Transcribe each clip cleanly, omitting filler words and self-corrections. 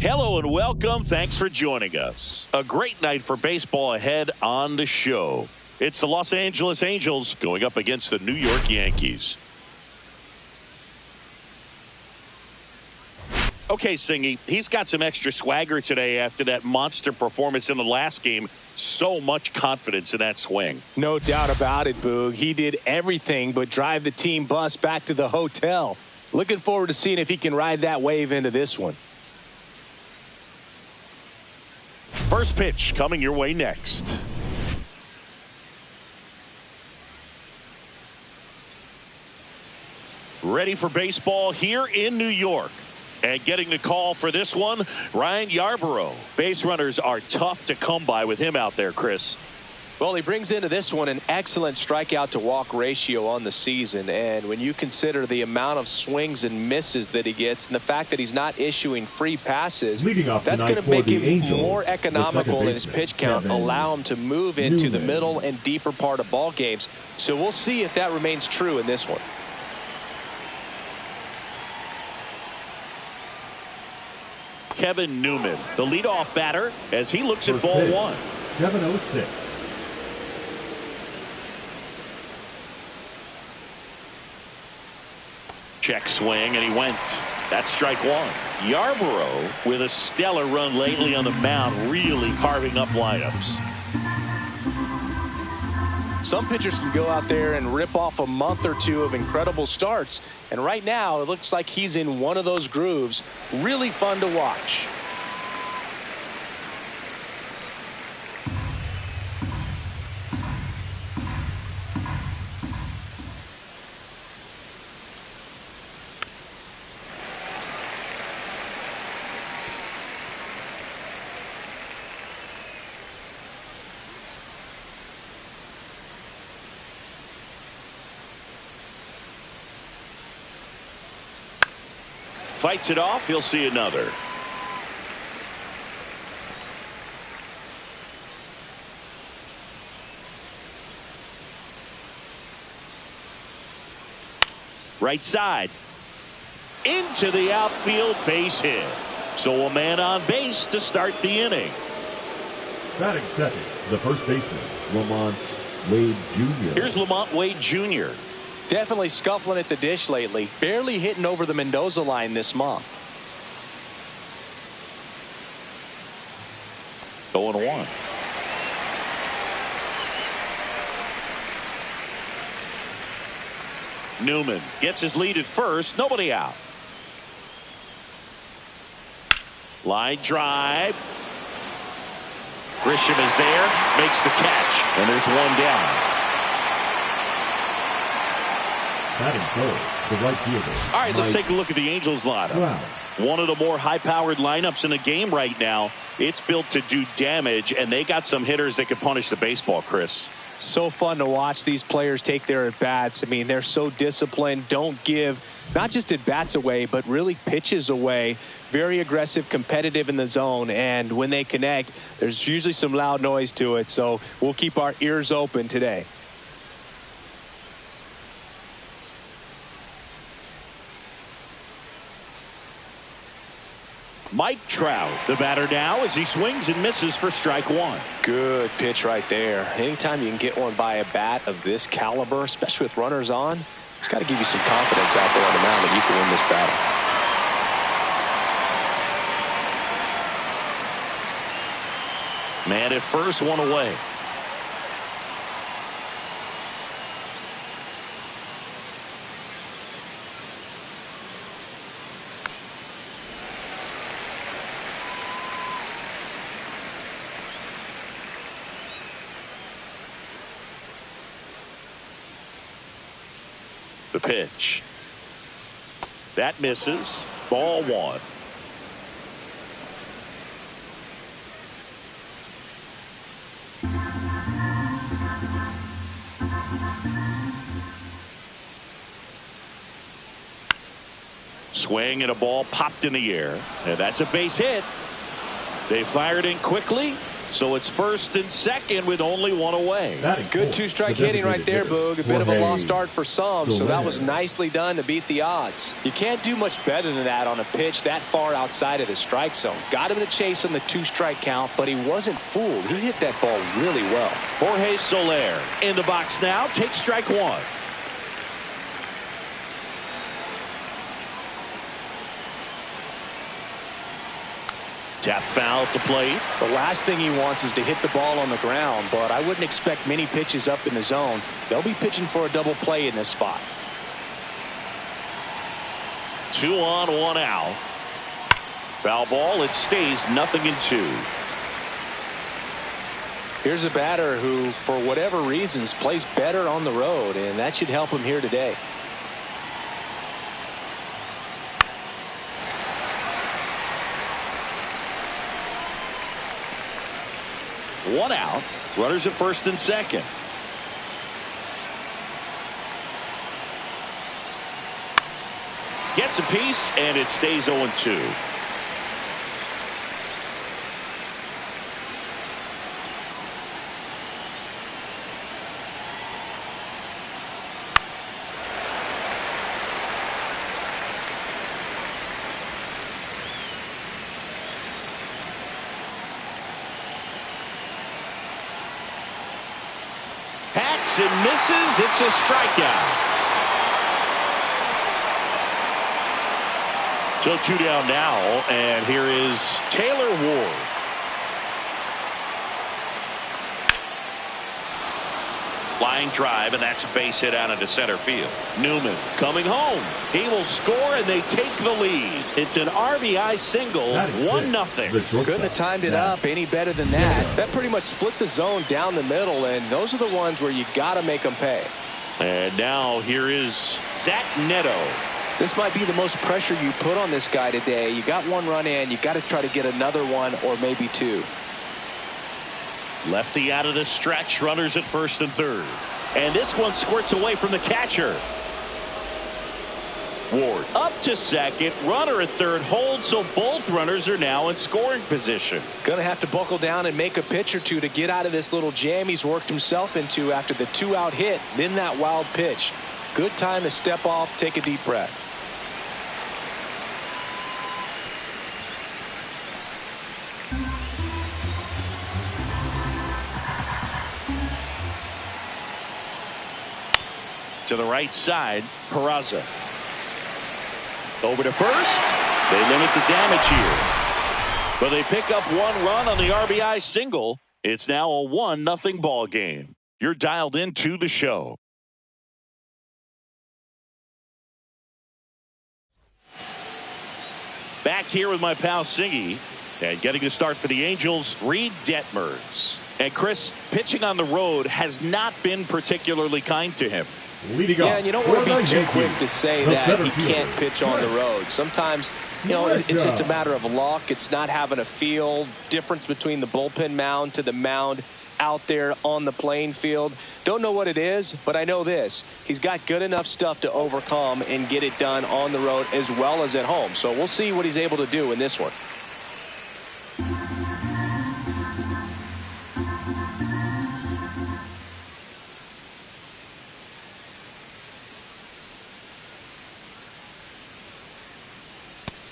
Hello and welcome. Thanks for joining us. A great night for baseball ahead on the show. It's the Los Angeles Angels going up against the New York Yankees. Okay, Singy, he's got some extra swagger today after that monster performance in the last game. So much confidence in that swing. No doubt about it, Boog. He did everything but drive the team bus back to the hotel. Looking forward to seeing if he can ride that wave into this one. First pitch coming your way next. Ready for baseball here in New York. And getting the call for this one, Ryan Yarborough. Base runners are tough to come by with him out there, Chris. Well, he brings into this one an excellent strikeout to walk ratio on the season. And when you consider the amount of swings and misses that he gets and the fact that he's not issuing free passes, that's going to make him more economical in his pitch count, allow him to move into the middle and deeper part of ball games. So we'll see if that remains true in this one. Kevin Newman, the leadoff batter, as he looks at ball one. 7-0-6. Check swing, and he went. That's strike one. Yarborough, with a stellar run lately on the mound, really carving up lineups. Some pitchers can go out there and rip off a month or two of incredible starts. And right now, it looks like he's in one of those grooves. Really fun to watch. Fights it off. He'll see another. Right side. Into the outfield, base hit. So a man on base to start the inning. Batting second, the first baseman, Lamont Wade Jr. Here's Lamont Wade Jr. Definitely scuffling at the dish lately. Barely hitting over the Mendoza line this month. 0-1. Newman gets his lead at first. Nobody out. Line drive. Grisham is there. Makes the catch. And there's one down. Batting third, the right fielder. All right, let's take a look at the Angels lineup. Wow. One of the more high-powered lineups in the game right now. It's built to do damage, and they got some hitters that can punish the baseball, Chris. So fun to watch these players take their at-bats. I mean, they're so disciplined, don't give not just at-bats away, but really pitches away. Very aggressive, competitive in the zone, and when they connect, there's usually some loud noise to it, so we'll keep our ears open today. Mike Trout, the batter now, as he swings and misses for strike one. Good pitch right there. Anytime you can get one by a bat of this caliber, especially with runners on, it's got to give you some confidence out there on the mound that you can win this battle. Man at first, one away. The pitch. That misses. Ball one. Swing and a ball popped in the air. And that's a base hit. They fired in quickly. So it's first and second with only one away. Good two-strike hitting right there, Boog. A bit of a lost start for some, so that was nicely done to beat the odds. You can't do much better than that on a pitch that far outside of the strike zone. Got him to chase on the two-strike count, but he wasn't fooled. He hit that ball really well. Jorge Soler in the box now. Takes strike one. Tap foul at the plate. The last thing he wants is to hit the ball on the ground, but I wouldn't expect many pitches up in the zone. They'll be pitching for a double play in this spot. 2 on, 1 out. Foul ball. It stays 0-2. Here's a batter who, for whatever reasons, plays better on the road, and that should help him here today. One out. Runners at first and second. Gets a piece, and it stays 0-2. And misses. It's a strikeout. So 2 down now, and here is Taylor Ward. Line drive, and that's a base hit out into center field. Newman coming home. He will score, and they take the lead. It's an RBI single, 1-0. Couldn't have timed it up any better than that. That pretty much split the zone down the middle, and those are the ones where you got to make them pay. And now here is Zach Neto. This might be the most pressure you put on this guy today. You got one run in, you got to try to get another one or maybe two. Lefty out of the stretch. Runners at first and third. And this one squirts away from the catcher. Ward up to second. Runner at third holds, so both runners are now in scoring position. Going to have to buckle down and make a pitch or two to get out of this little jam he's worked himself into after the 2-out hit, then that wild pitch. Good time to step off, take a deep breath. To the right side, Peraza. Over to first. They limit the damage here. But they pick up one run on the RBI single. It's now a 1-0 ball game. You're dialed into the show. Back here with my pal Singy. And getting the start for the Angels, Reed Detmers. And Chris, pitching on the road has not been particularly kind to him. Yeah, and you don't want to be too quick to say that he can't pitch on the road. Sometimes, you know, it's just a matter of luck. It's not having a feel. Difference between the bullpen mound to the mound out there on the playing field. Don't know what it is, but I know this. He's got good enough stuff to overcome and get it done on the road as well as at home. So we'll see what he's able to do in this one.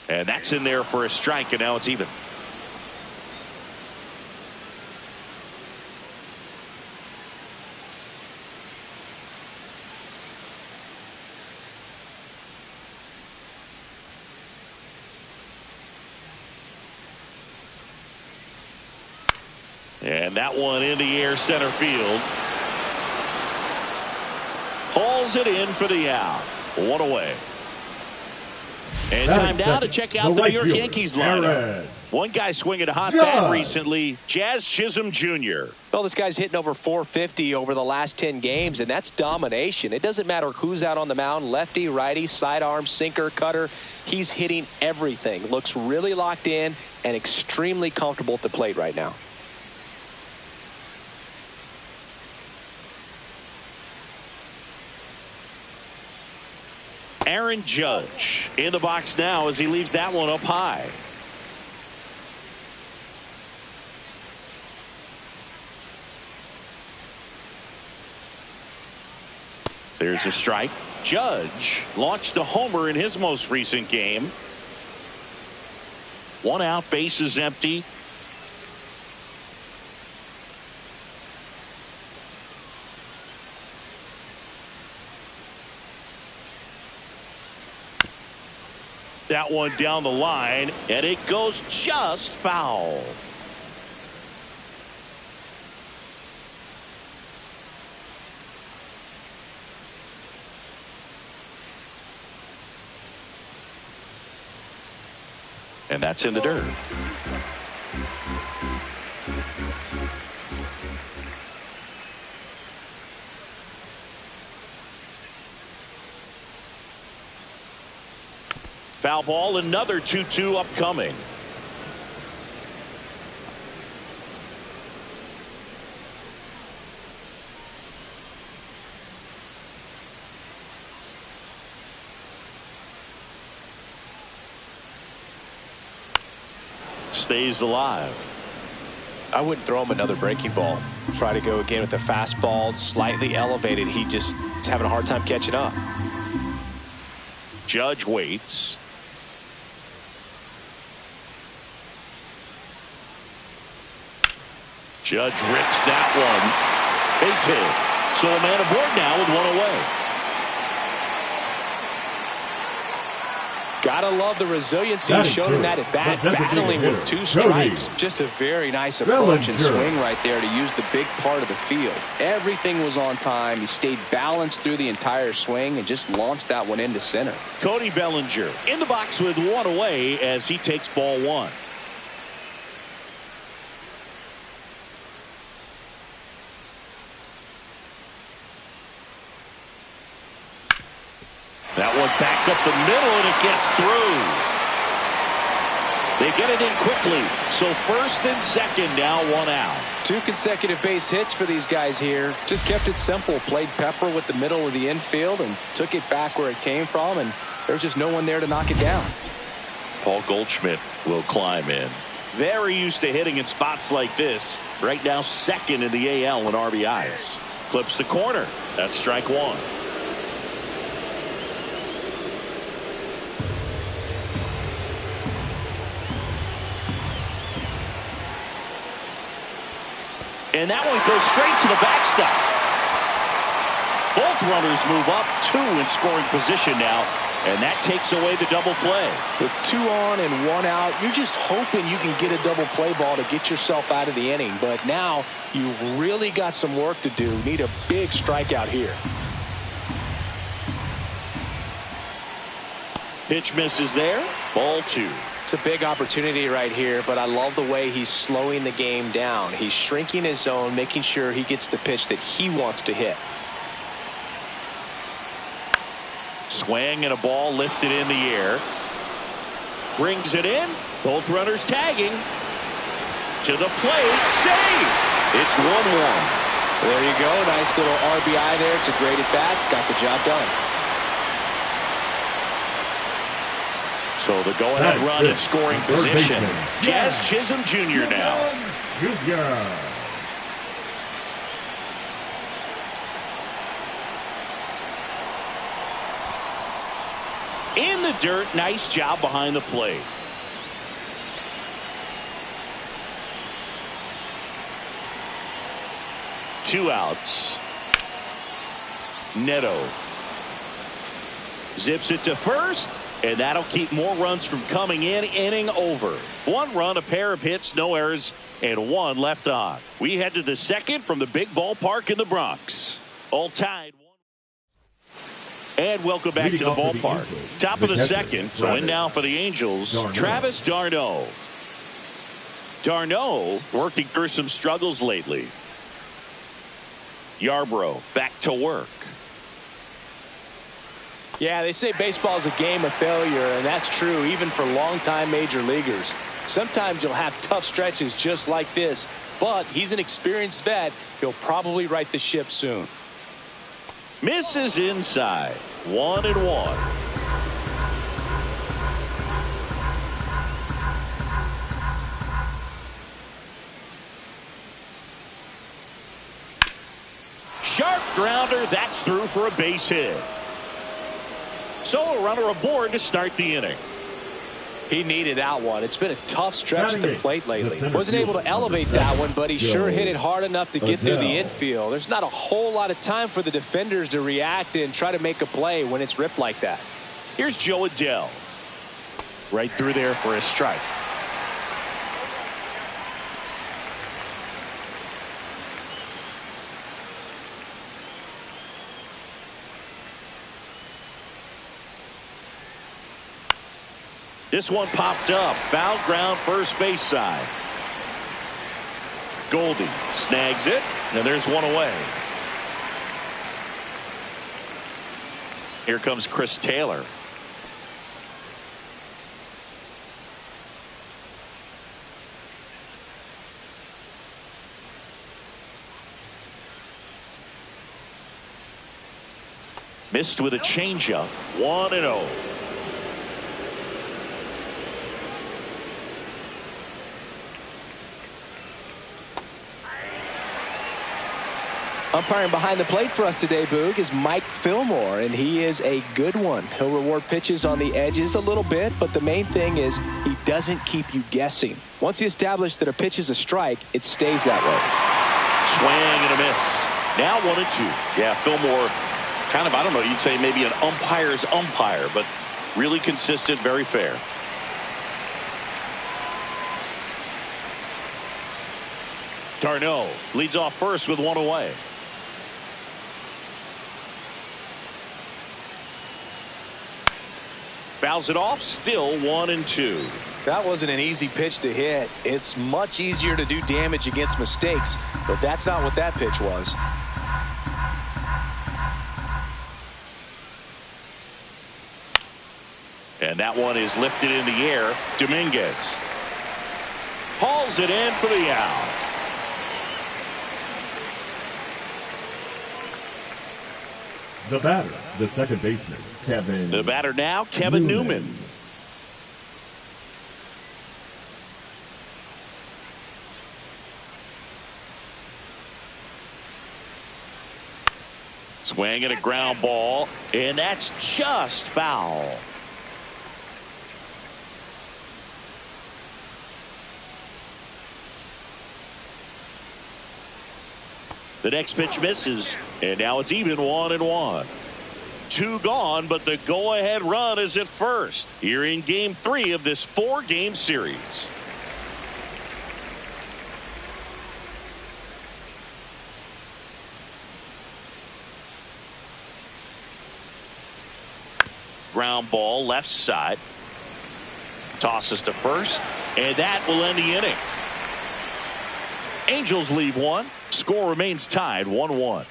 And that's in there for a strike, and now it's even. And that one in the air center field. Hauls it in for the out. One away. And time now to check out the New York Yankees lineup. One guy swinging a hot bat recently, Jazz Chisholm Jr. Well, this guy's hitting over 450 over the last 10 games, and that's domination. It doesn't matter who's out on the mound, lefty, righty, sidearm, sinker, cutter. He's hitting everything. Looks really locked in and extremely comfortable at the plate right now. Aaron Judge in the box now as he leaves that one up high. There's a strike. Judge launched a homer in his most recent game. 1 out, bases empty. That one down the line, and it goes just foul. And that's in the dirt. Foul ball, another 2-2 upcoming. Stays alive. I wouldn't throw him another breaking ball. Try to go again with the fastball, slightly elevated. He just is having a hard time catching up. Judge waits. Judge rips that one. Base hit. So a man aboard now with 1 away. Gotta love the resiliency he showed in that at bat, battling with 2 strikes. Just a very nice approach and swing right there to use the big part of the field. Everything was on time. He stayed balanced through the entire swing and just launched that one into center. Cody Bellinger in the box with 1 away as he takes ball 1. That one back up the middle, and it gets through. They get it in quickly. So first and second, now 1 out. 2 consecutive base hits for these guys here. Just kept it simple. Played pepper with the middle of the infield and took it back where it came from, and there's just no one there to knock it down. Paul Goldschmidt will climb in. Very used to hitting in spots like this. Right now, second in the AL in RBIs. Clips the corner. That's strike 1. And that one goes straight to the backstop. Both runners move up, 2 in scoring position now, and that takes away the double play. With 2 on and 1 out, you're just hoping you can get a double play ball to get yourself out of the inning. But now you've really got some work to do. Need a big strikeout here. Pitch misses there. Ball 2. It's a big opportunity right here, but I love the way he's slowing the game down. He's shrinking his zone, making sure he gets the pitch that he wants to hit. Swing and a ball lifted in the air. Brings it in. Both runners tagging. To the plate. Save. It's 1-1. There you go. Nice little RBI there. It's a great at bat. Got the job done. So the go-ahead run in scoring position. Jazz Chisholm Jr. now. In the dirt. Nice job behind the plate. Two outs. Neto zips it to first. And that'll keep more runs from coming in. Inning over. 1 run, a pair of hits, no errors, and 1 left on. We head to the second from the big ballpark in the Bronx. All tied. And welcome back to the ballpark. Top of the second. So in now for the Angels, Travis d'Arnaud. d'Arnaud working through some struggles lately. Yarbrough back to work. Yeah, they say baseball is a game of failure, and that's true even for longtime major leaguers. Sometimes you'll have tough stretches just like this, but he's an experienced vet. He'll probably right the ship soon. Misses inside. 1-1. Sharp grounder. That's through for a base hit. So a runner aboard to start the inning. He needed that one. It's been a tough stretch at the plate lately. Wasn't able to elevate that one, but he sure hit it hard enough to get through the infield. There's not a whole lot of time for the defenders to react and try to make a play when it's ripped like that. Here's Joe Adell. Right through there for a strike. This one popped up. Foul ground, first base side. Goldie snags it, and there's one away. Here comes Chris Taylor. Missed with a changeup. 1-0. Umpiring behind the plate for us today, Boog, is Mike Fillmore, and he is a good one. He'll reward pitches on the edges a little bit, but the main thing is he doesn't keep you guessing. Once he establishes that a pitch is a strike, it stays that way. Swing and a miss. Now 1-2. Yeah, Fillmore, kind of, I don't know, you'd say maybe an umpire's umpire, but really consistent, very fair. Darno leads off first with one away. Fouls it off, still 1-2. That wasn't an easy pitch to hit. It's much easier to do damage against mistakes, but that's not what that pitch was. And that one is lifted in the air. Dominguez hauls it in for the out. The batter, the second baseman, Kevin. The batter now, Kevin Newman. Swing and a ground ball, and that's just foul. The next pitch misses, and now it's even 1-1. 2 gone, but the go-ahead run is at first here in Game 3 of this 4-game series. Ground ball left side. Tosses to first, and that will end the inning. Angels leave one. Score remains tied 1-1.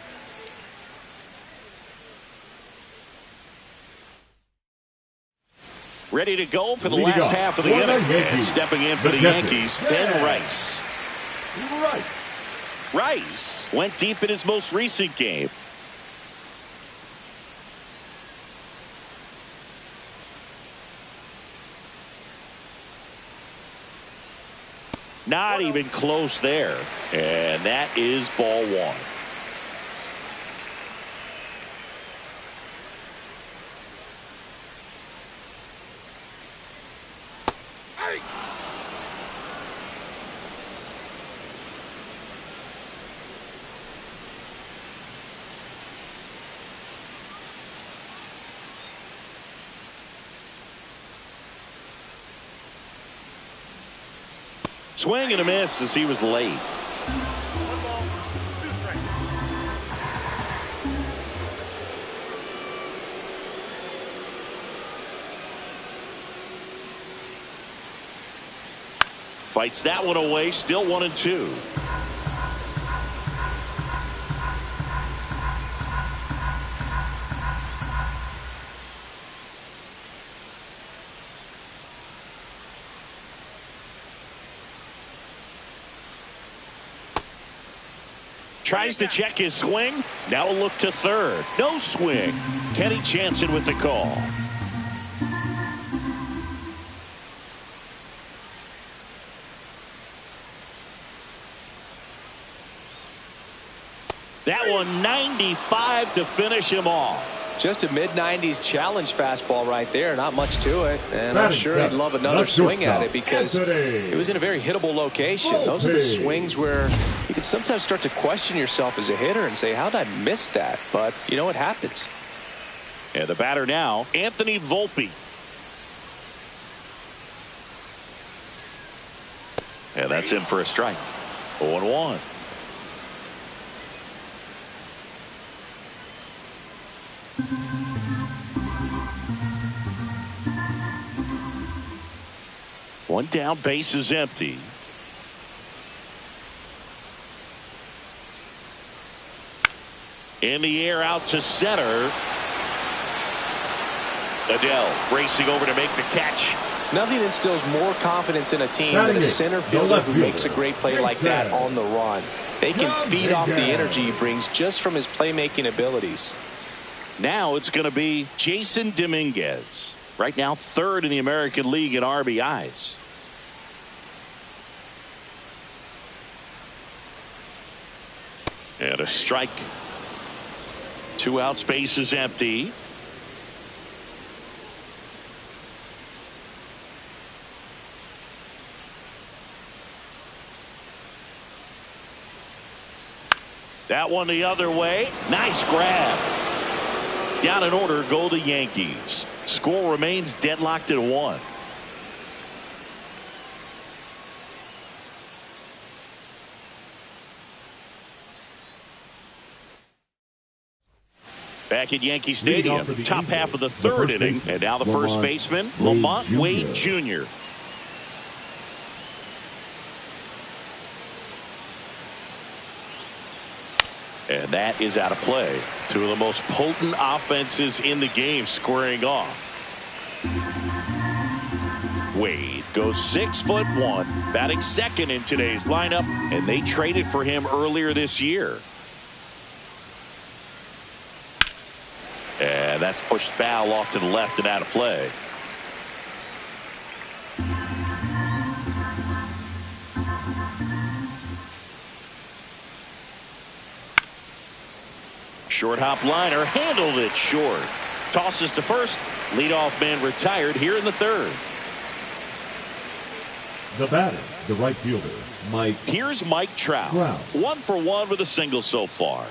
Ready to go for the last half of the inning. And stepping in for the Yankees, Ben Rice. Rice went deep in his most recent game. Not even close there. And that is ball 1. Swing and a miss as he was late. Fights that one away, still 1-2. Tries to check his swing. Now a look to third. No swing. Kenny Jansen with the call. That one 95 to finish him off. Just a mid-90s challenge fastball right there. Not much to it. And I'm sure he'd love another swing at it because it was in a very hittable location. Those are the swings where you can sometimes start to question yourself as a hitter and say, how did I miss that? But, you know, it happens. And the batter now, Anthony Volpe. And that's in for a strike. 0-1. One down, base is empty. In the air, out to center. Adele racing over to make the catch. Nothing instills more confidence in a team than a center fielder who makes a great play like that on the run. They can feed off the energy he brings just from his playmaking abilities. Now it's going to be Jason Dominguez. Right now, third in the American League in RBIs. And a strike. 2 outs, base is empty. That one the other way. Nice grab. Down in order go the Yankees. Score remains deadlocked at 1. Back at Yankee Stadium, top half of the third inning, and now the first baseman, Lamont Wade Jr. And that is out of play. Two of the most potent offenses in the game squaring off. Wade goes 6'1", batting second in today's lineup, and they traded for him earlier this year. And that's pushed foul off to the left and out of play. Short hop liner, handled it short. Tosses to first. Leadoff man retired here in the third. The batter, the right fielder, Mike. Here's Mike Trout. 1 for 1 with a single so far.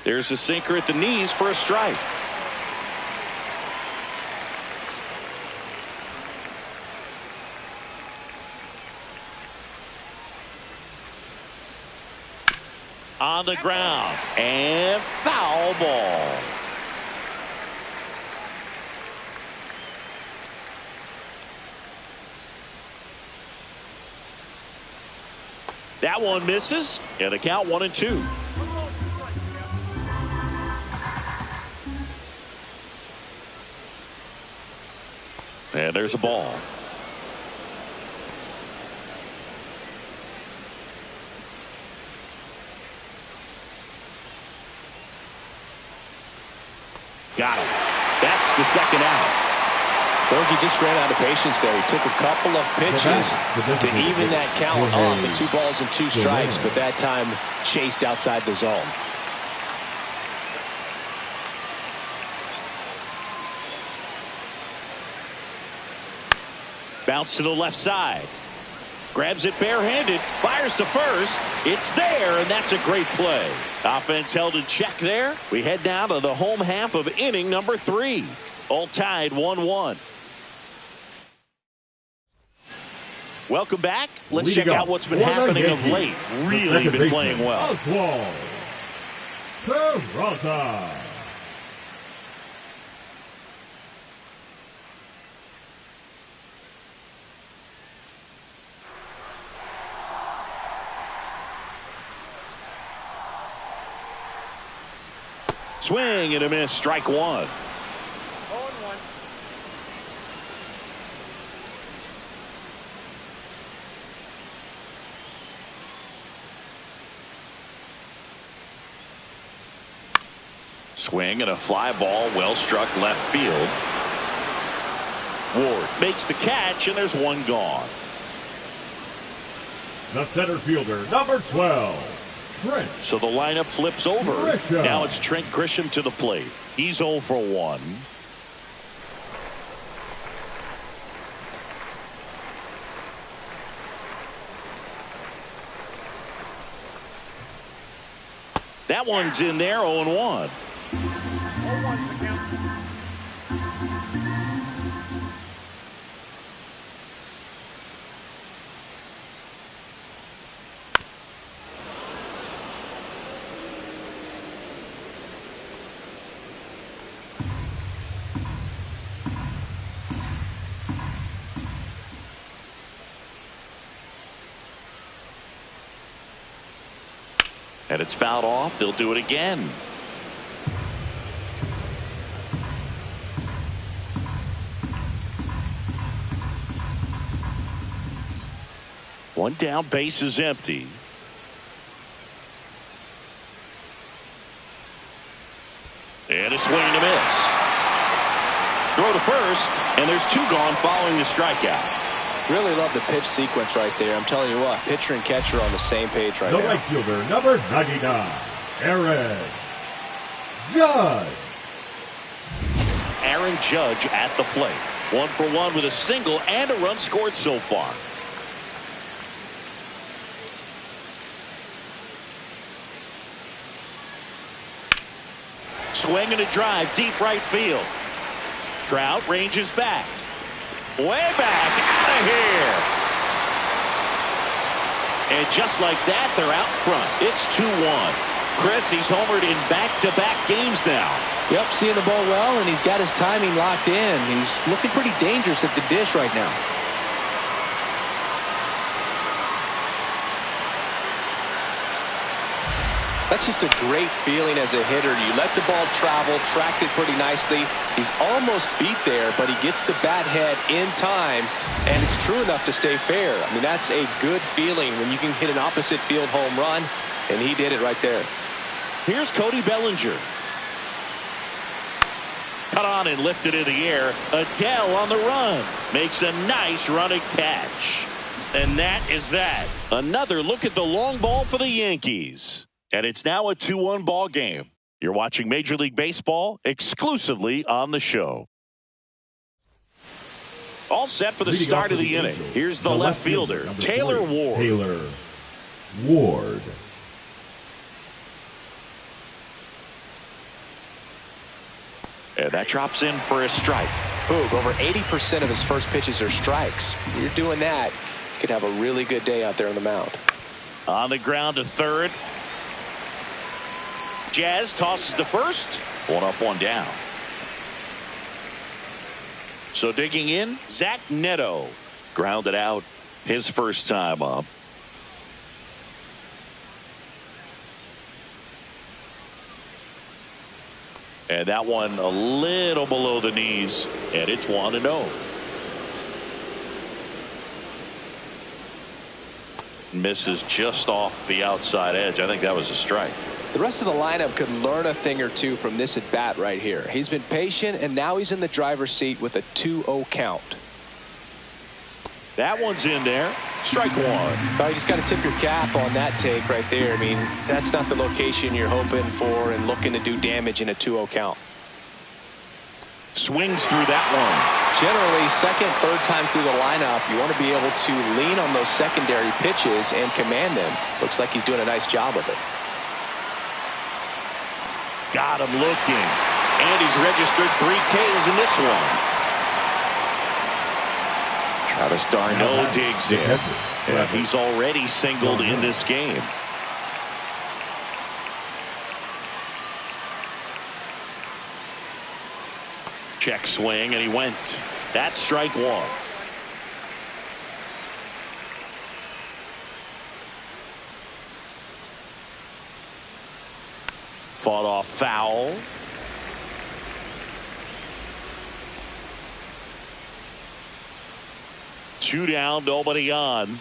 There's a sinker at the knees for a strike. On the ground and foul ball. That one misses, and the count 1-2. And there's a ball. Got him. That's the second out. He just ran out of patience there. He took a couple of pitches to even that count off with 2 balls and 2 strikes, but that time chased outside the zone. Bounce to the left side. Grabs it barehanded. Fires to first. It's there, and that's a great play. Offense held in check there. We head now to the home half of inning number 3. All tied 1-1. Welcome back. Let's check out what's been happening of late. Really been playing well. Swing and a miss, strike 1. Swing and a fly ball, well struck left field. makes the catch, and there's one gone. The center fielder, number 12, Trent. So the lineup flips over. Grisham. Now it's Trent Grisham to the plate. He's 0 for 1. That one's in there, 0-1. And it's fouled off. They'll do it again. One down, base is empty. And a swing and a miss. Throw to first, and there's 2 gone following the strikeout. Really love the pitch sequence right there. I'm telling you what, pitcher and catcher are on the same page right now. The right fielder, number 99, Aaron Judge. Aaron Judge at the plate. 1 for 1 with a single and a run scored so far. Swing and a drive, deep right field. Trout ranges back. Way back, out of here. And just like that, they're out front. It's 2-1. Chris, he's homered in back-to-back games now. Yep, seeing the ball well, and he's got his timing locked in. He's looking pretty dangerous at the dish right now. That's just a great feeling as a hitter. You let the ball travel, tracked it pretty nicely. He's almost beat there, but he gets the bat head in time, and it's true enough to stay fair. I mean, that's a good feeling when you can hit an opposite field home run, and he did it right there. Here's Cody Bellinger. Cut on and lifted in the air. Adele on the run. Makes a nice running catch. And that is that. Another look at the long ball for the Yankees. And it's now a 2-1 ball game. You're watching Major League Baseball exclusively on the show. All set for the start of the inning. Here's the left fielder, Taylor Ward. Taylor Ward. And that drops in for a strike. Boog, over 80% of his first pitches are strikes. You're doing that, you could have a really good day out there on the mound. On the ground to third. Jazz tosses to first. 1 up, 1 down. So digging in, Zach Neto. Grounded out his first time up. And that one a little below the knees, and it's 1-0. Misses just off the outside edge. I think that was a strike. The rest of the lineup could learn a thing or two from this at bat right here. He's been patient, and now he's in the driver's seat with a 2-0 count. That one's in there. Strike 1. Well, you just got to tip your cap on that take right there. I mean, that's not the location you're hoping for and looking to do damage in a 2-0 count. Swings through that one. Generally, second, third time through the lineup, you want to be able to lean on those secondary pitches and command them. Looks like he's doing a nice job of it. Got him looking. And he's registered 3 Ks in this one. Travis d'Arnaud digs in. And he's already singled in this game. Check swing, and he went. That's strike 1. Fought off foul. Two down, nobody on.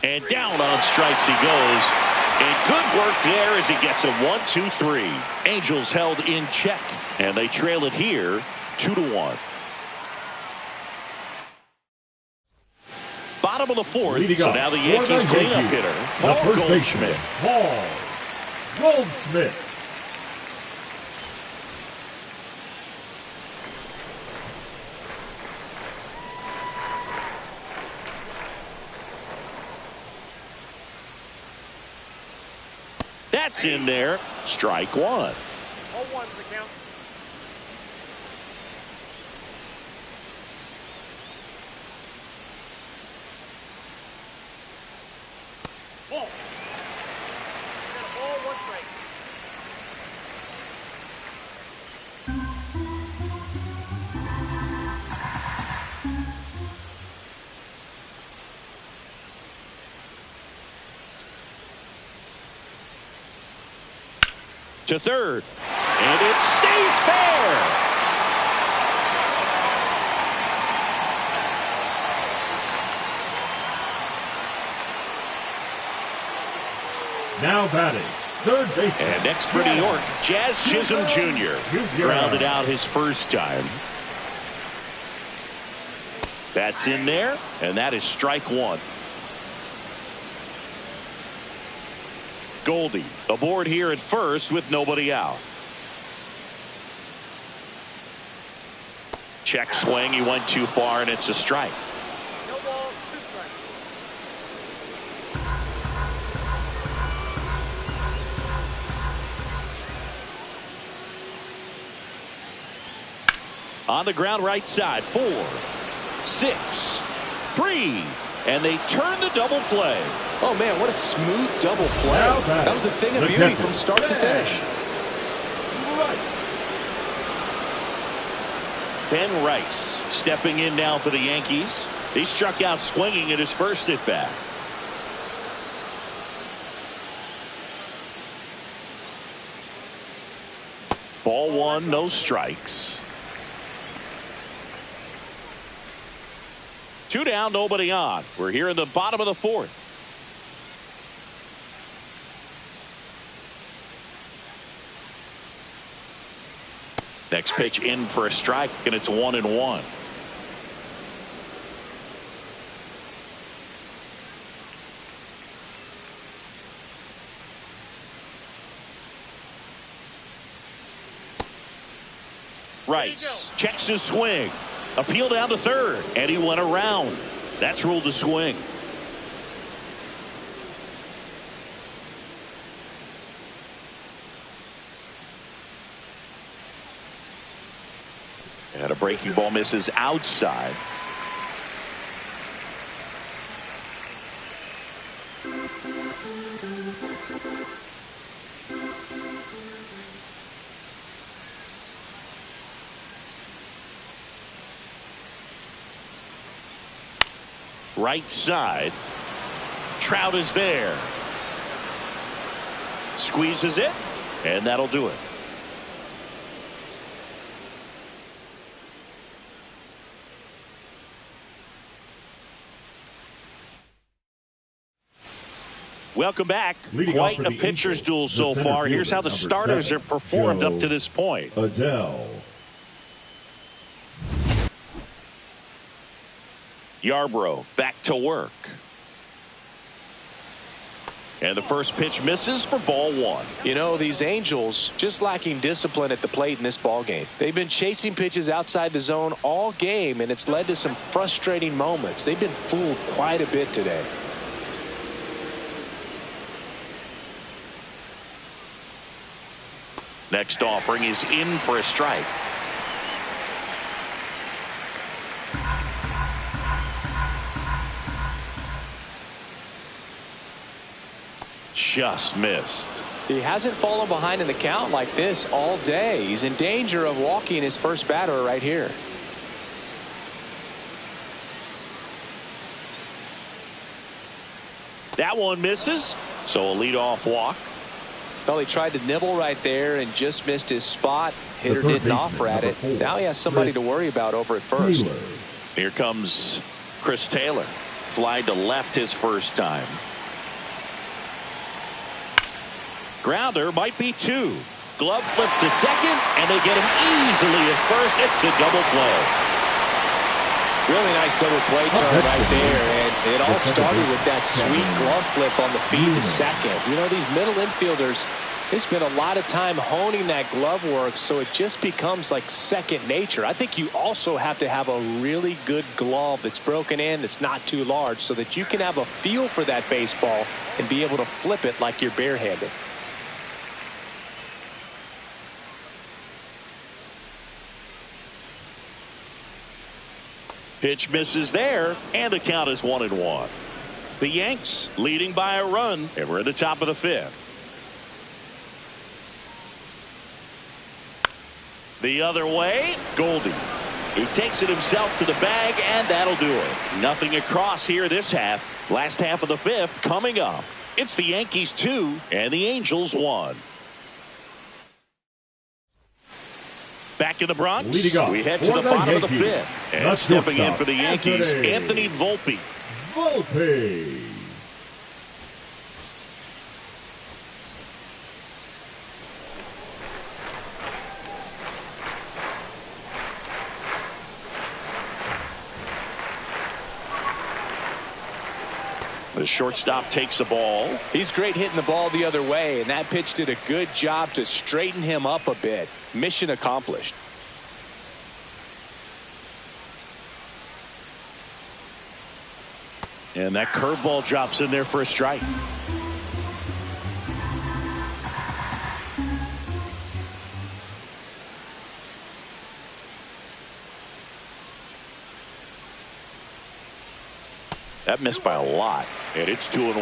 And down on strikes he goes. And good work there as he gets a 1-2-3. Angels held in check, and they trail it here 2-1. Bottom of the fourth, so now the Yankees cleanup hitter, Paul Goldschmidt. Paul Goldschmidt. That's in there. Strike one. 0-1 the count. Ball. Ball, 1 strike. To third, and it stays fair. Now batting, third baseman. And next for New York, Jazz Chisholm Jr. Grounded out his first time. That's in there, and that is strike one. Goldie aboard here at first with nobody out. Check swing. He went too far, and it's a strike. No ball, 2 strikes. On the ground right side. 4, 6, 3. And they turn the double play. Oh, man, what a smooth double play. That was a thing of beauty from start to finish. Ben Rice stepping in now for the Yankees. He struck out swinging in his first at bat. Ball one, no strikes. 2 down, nobody on. We're here in the bottom of the fourth. Next pitch in for a strike, and it's 1-1. Rice checks his swing. Appeal down to third, and he went around. That's ruled a swing. And a breaking ball misses outside. Right side. Trout is there. Squeezes it, and that'll do it. Welcome back. Quite a pitcher's duel so far. Here's how the starters are performed up to this point. Adele. Yarbrough back to work. And the first pitch misses for ball one. You know, these Angels just lacking discipline at the plate in this ball game. They've been chasing pitches outside the zone all game, and it's led to some frustrating moments. They've been fooled quite a bit today. Next offering is in for a strike. Just missed. He hasn't fallen behind in the count like this all day. He's in danger of walking his first batter right here. That one misses, so a leadoff walk. Well, he tried to nibble right there and just missed his spot. Hitter didn't offer at it. Now he has somebody to worry about over at first. Here comes Chris Taylor. Fly to left his first time. Grounder might be 2. glove flip to second, and they get him easily at first. It's a double play. Really nice double play turn right there, and it all started with that sweet glove flip on the feed to second. You know, these middle infielders, they spend a lot of time honing that glove work, so it just becomes like second nature. I think you also have to have a really good glove that's broken in, that's not too large, so that you can have a feel for that baseball and be able to flip it like you're barehanded. Pitch misses there, and the count is 1-1. The Yanks leading by a run, and we're at the top of the fifth. The other way, Goldie. He takes it himself to the bag, and that'll do it. Nothing across here this half. Last half of the fifth coming up. It's the Yankees 2 and the Angels 1. Back in the Bronx, we head to the bottom of the fifth. And stepping in for the Yankees, Anthony Volpe. Volpe. The shortstop takes the ball. He's great hitting the ball the other way, and that pitch did a good job to straighten him up a bit. Mission accomplished. And that curveball drops in there for a strike. That missed by a lot, and it's 2-1.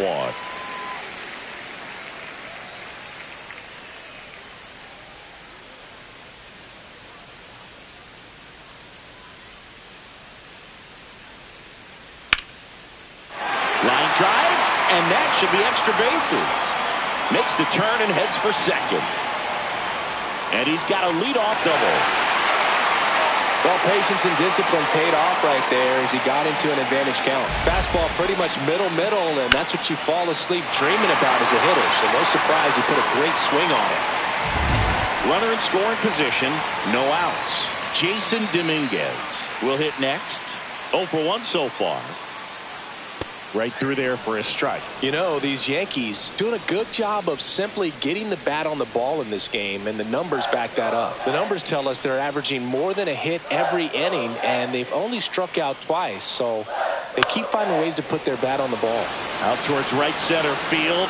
Line drive, and that should be extra bases. Makes the turn and heads for second. And he's got a leadoff double. Well, patience and discipline paid off right there as he got into an advantage count. Fastball pretty much middle, and that's what you fall asleep dreaming about as a hitter. So no surprise he put a great swing on it. Runner in scoring position, no outs. Jason Dominguez will hit next. 0 for 1 so far. Right through there for a strike. You know, these Yankees doing a good job of simply getting the bat on the ball in this game, and the numbers back that up. The numbers tell us they're averaging more than a hit every inning, and they've only struck out twice, so they keep finding ways to put their bat on the ball. Out towards right center field.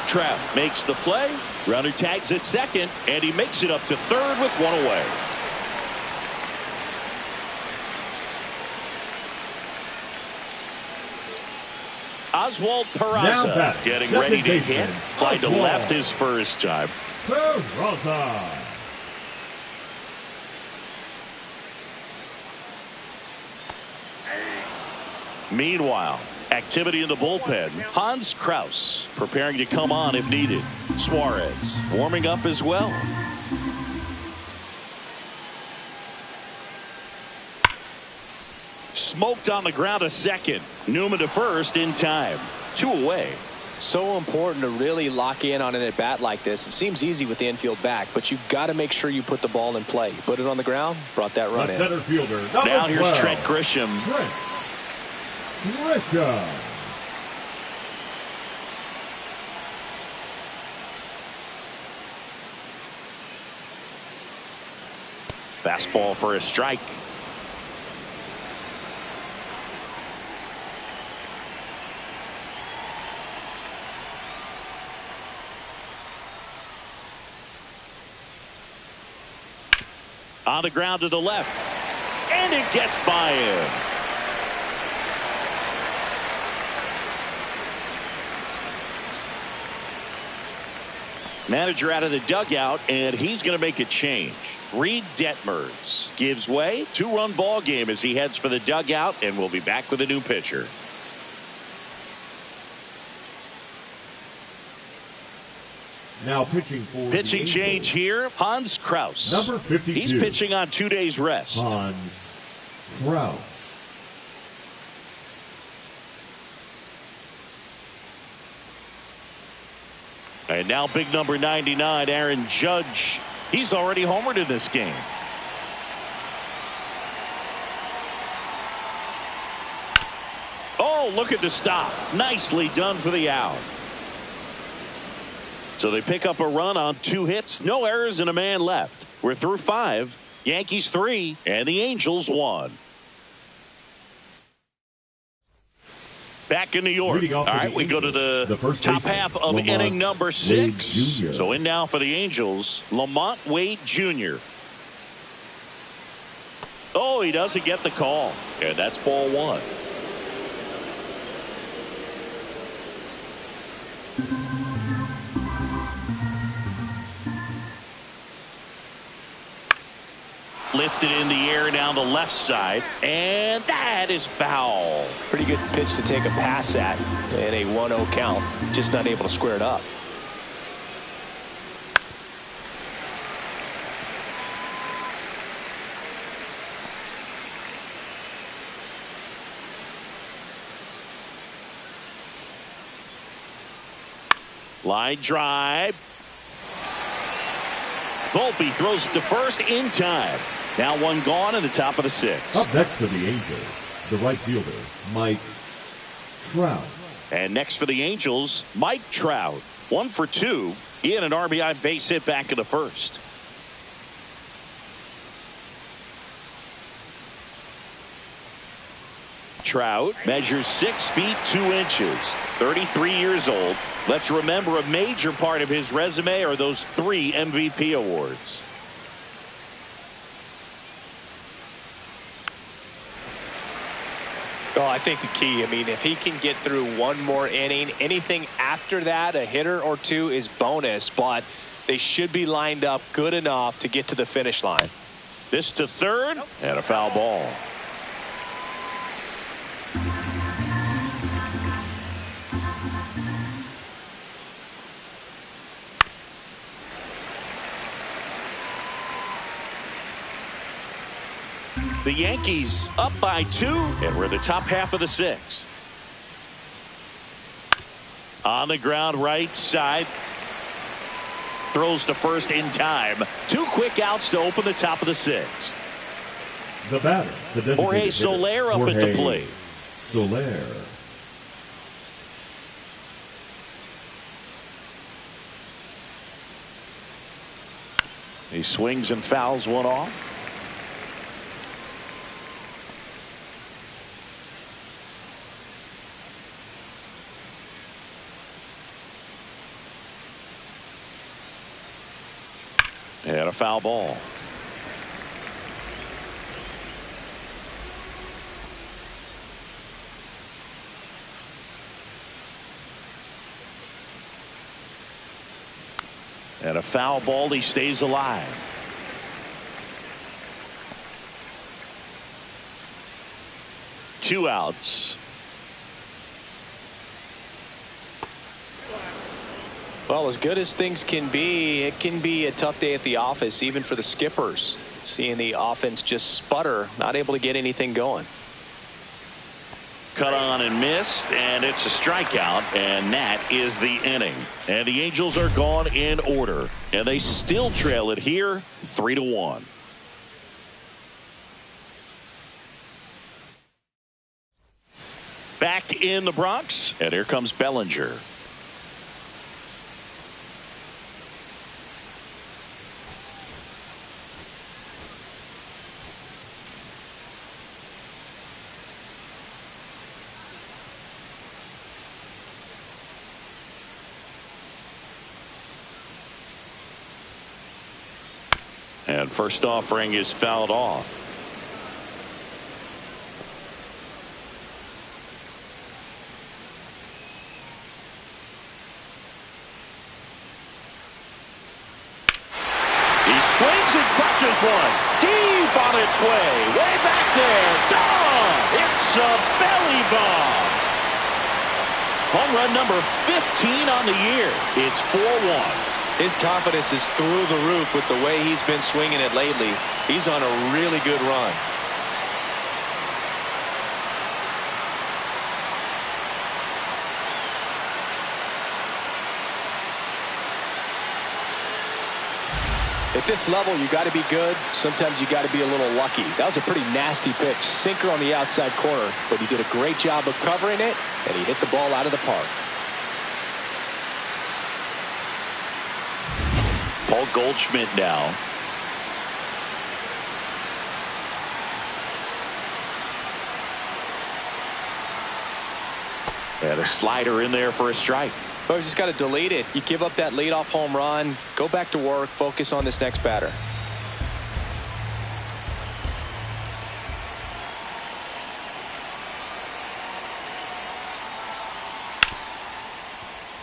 Trout makes the play. Runner tags at second, and he makes it up to third with one away. Oswald Peraza getting ready to hit. Fly to left his first time. Peraza. Meanwhile, activity in the bullpen. Hans Kraus preparing to come on if needed. Suarez warming up as well. Smoked on the ground to second. Newman to first in time. 2 away. So important to really lock in on an at bat like this. It seems easy with the infield back, but you've got to make sure you put the ball in play. Put it on the ground, brought that run in. Center fielder, now here's 12. Trent Grisham. Grisham. Fastball for a strike. On the ground to the left. And it gets by him. Manager out of the dugout, and he's going to make a change. Reed Detmers gives way. 2-run ball game as he heads for the dugout, and we'll be back with a new pitcher. Now pitching for pitching change here. Hans Kraus. Number 52. He's pitching on 2 days rest. Hans Kraus. And now big number 99, Aaron Judge. He's already homered in this game. Oh, look at the stop. Nicely done for the out. So they pick up a run on 2 hits, no errors, and a man left. We're through 5. Yankees 3 and the Angels 1. Back in New York. All right, we go to the top half of inning number 6. So in now for the Angels, Lamont Wade Jr. Oh, he doesn't get the call. And that's ball 1. Lifted in the air down the left side, and that is foul. Pretty good pitch to take a pass at in a 1-0 count. Just not able to square it up. Line drive. Volpe throws it to first in time. Now 1 gone in the top of the 6th. Up next for the Angels, the right fielder, Mike Trout. And next for the Angels, Mike Trout. 1 for 2. He had an RBI base hit back in the 1st. Trout measures 6 feet 2 inches, 33 years old. Let's remember a major part of his resume are those 3 MVP awards. Oh, I think the key, I mean, if he can get through 1 more inning, anything after that, a hitter or 2 is bonus, but they should be lined up good enough to get to the finish line. This to third, and a foul ball. The Yankees up by 2, and we're the top half of the 6th. On the ground right side. Throws to first in time. 2 quick outs to open the top of the 6th. The batter, the designated Jorge Soler up at the plate. Soler. He swings and fouls 1 off. And a foul ball. And a foul ball. He stays alive. Two outs. Well, as good as things can be, it can be a tough day at the office, even for the skippers. Seeing the offense just sputter, not able to get anything going. Cut on and missed, and it's a strikeout, and that is the inning. And the Angels are gone in order, and they still trail it here 3-1. Back in the Bronx, and here comes Bellinger. And first offering is fouled off. He swings and crushes one. Deep on its way. Way back there. Gone. It's a belly bomb. Home run number 15 on the year. It's 4-1. His confidence is through the roof with the way he's been swinging it lately. He's on a really good run. At this level, you got to be good. Sometimes you got to be a little lucky. That was a pretty nasty pitch. Sinker on the outside corner, but he did a great job of covering it, and he hit the ball out of the park. Paul Goldschmidt now. And a slider in there for a strike. But you just got to delete it. You give up that leadoff home run, go back to work, focus on this next batter.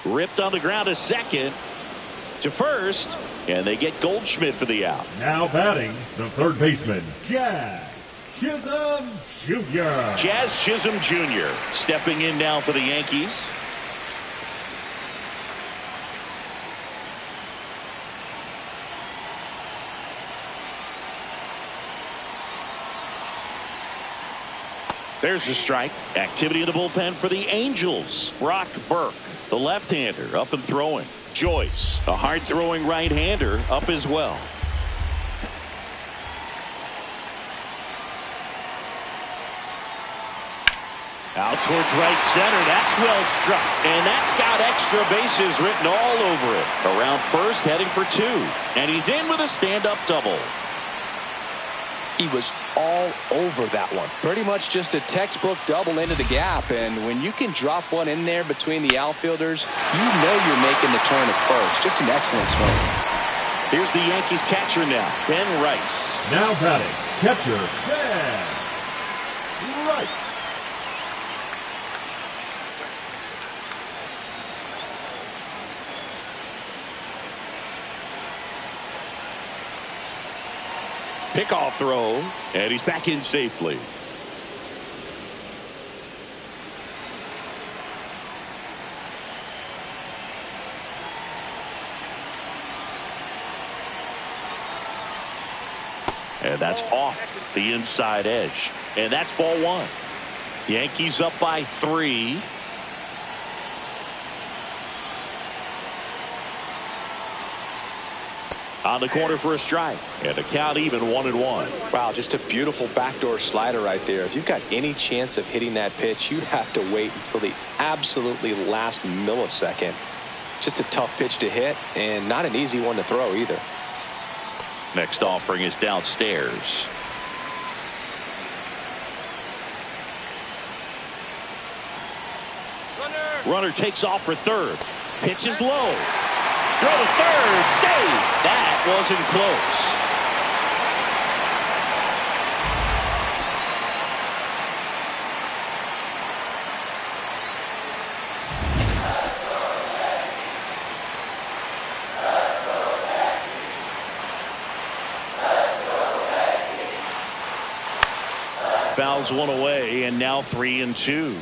Ripped on the ground to second, to first, and they get Goldschmidt for the out. Now batting, the third baseman, Jazz Chisholm Jr. Jazz Chisholm Jr. stepping in now for the Yankees. There's a strike. Activity in the bullpen for the Angels. Brock Burke, the left-hander, up and throwing. Joyce, a hard-throwing right-hander, up as well. Out towards right center. That's well struck. And that's got extra bases written all over it. Around first, heading for two. And he's in with a stand-up double. He was all over that one. Pretty much just a textbook double into the gap. And when you can drop one in there between the outfielders, you know you're making the turn at first. Just an excellent swing. Here's the Yankees catcher now, Ben Rice. Now batting, catcher, Ben Rice. Pickoff throw, and he's back in safely. And that's off the inside edge. And that's ball one. Yankees up by 3. On the corner for a strike. And the count even 1-1. Wow, just a beautiful backdoor slider right there. If you've got any chance of hitting that pitch, you have to wait until the absolutely last millisecond. Just a tough pitch to hit, and not an easy one to throw either. Next offering is downstairs. Runner takes off for third. Pitch is low. Throw to third. Save. That wasn't close. Fouls one away, and now 3-2.